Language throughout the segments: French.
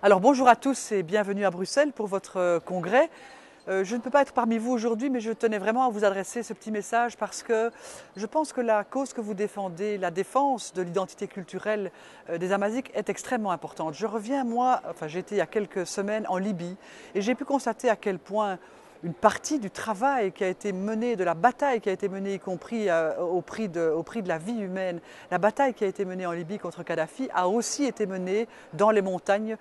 Alors bonjour à tous et bienvenue à Bruxelles pour votre congrès. Je ne peux pas être parmi vous aujourd'hui, mais je tenais vraiment à vous adresser ce petit message parce que je pense que la cause que vous défendez, la défense de l'identité culturelle des Amaziques est extrêmement importante. Je reviens, j'ai été il y a quelques semaines en Libye et j'ai pu constater à quel point une partie du travail qui a été mené, de la bataille qui a été menée, y compris au prix de la vie humaine, la bataille qui a été menée en Libye contre Kadhafi a aussi été menée dans les montagnes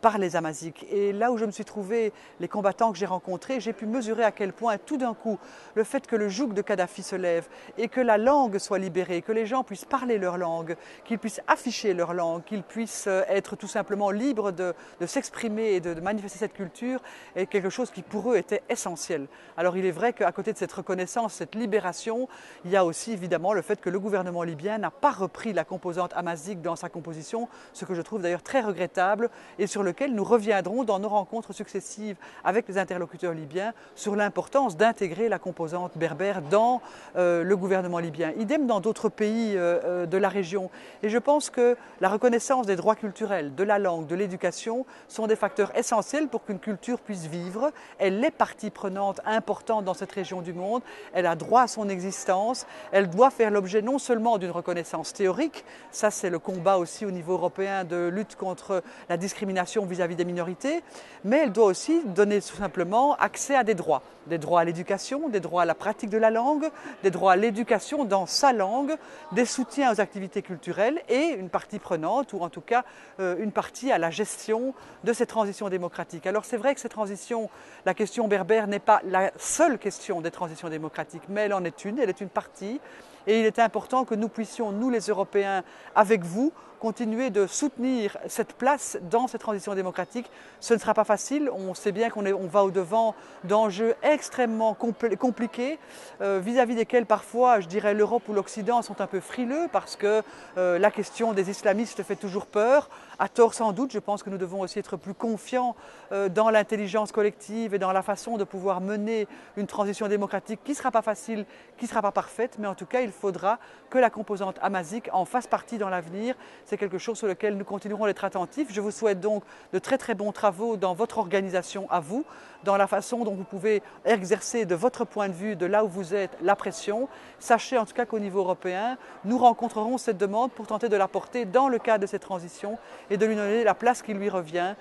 par les Amaziques. Et là où je me suis trouvé, les combattants que j'ai rencontrés, j'ai pu mesurer à quel point tout d'un coup, le fait que le joug de Kadhafi se lève et que la langue soit libérée, que les gens puissent parler leur langue, qu'ils puissent afficher leur langue, qu'ils puissent être tout simplement libres de s'exprimer et de manifester cette culture, est quelque chose qui pour eux était essentiel. Alors il est vrai qu'à côté de cette reconnaissance, cette libération, il y a aussi évidemment le fait que le gouvernement libyen n'a pas repris la composante amazique dans sa composition, ce que je trouve d'ailleurs très regrettable et sur lequel nous reviendrons dans nos rencontres successives avec les interlocuteurs libyens sur l'importance d'intégrer la composante berbère dans le gouvernement libyen. Idem dans d'autres pays de la région. Et je pense que la reconnaissance des droits culturels, de la langue, de l'éducation sont des facteurs essentiels pour qu'une culture puisse vivre. Elle est partie prenante importante dans cette région du monde, elle a droit à son existence, elle doit faire l'objet non seulement d'une reconnaissance théorique, ça c'est le combat aussi au niveau européen de lutte contre la discrimination vis-à-vis des minorités, mais elle doit aussi donner tout simplement accès à des droits à l'éducation, des droits à la pratique de la langue, des droits à l'éducation dans sa langue, des soutiens aux activités culturelles et une partie prenante, ou en tout cas une partie à la gestion de ces transitions démocratiques. Alors c'est vrai que ces transitions, la question berbère n'est pas la seule question des transitions démocratiques, mais elle en est une, elle est une partie. Et il est important que nous puissions, nous les Européens, avec vous, continuer de soutenir cette place dans cette transition démocratique. Ce ne sera pas facile, on sait bien qu'on va au-devant d'enjeux extrêmement compliqués, vis-à-vis desquels parfois, je dirais, l'Europe ou l'Occident sont un peu frileux parce que la question des islamistes fait toujours peur, à tort sans doute. Je pense que nous devons aussi être plus confiants dans l'intelligence collective et dans la façon de pouvoir mener une transition démocratique qui ne sera pas facile, qui ne sera pas parfaite, mais en tout cas, il faudra que la composante amazique en fasse partie dans l'avenir. C'est quelque chose sur lequel nous continuerons d'être attentifs. Je vous souhaite donc de très très bons travaux dans votre organisation à vous, dans la façon dont vous pouvez exercer de votre point de vue, de là où vous êtes, la pression. Sachez en tout cas qu'au niveau européen, nous rencontrerons cette demande pour tenter de la porter dans le cadre de cette transition et de lui donner la place qui lui revient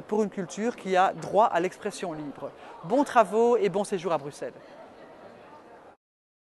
pour une culture qui a droit à l'expression libre. Bons travaux et bon séjour à Bruxelles.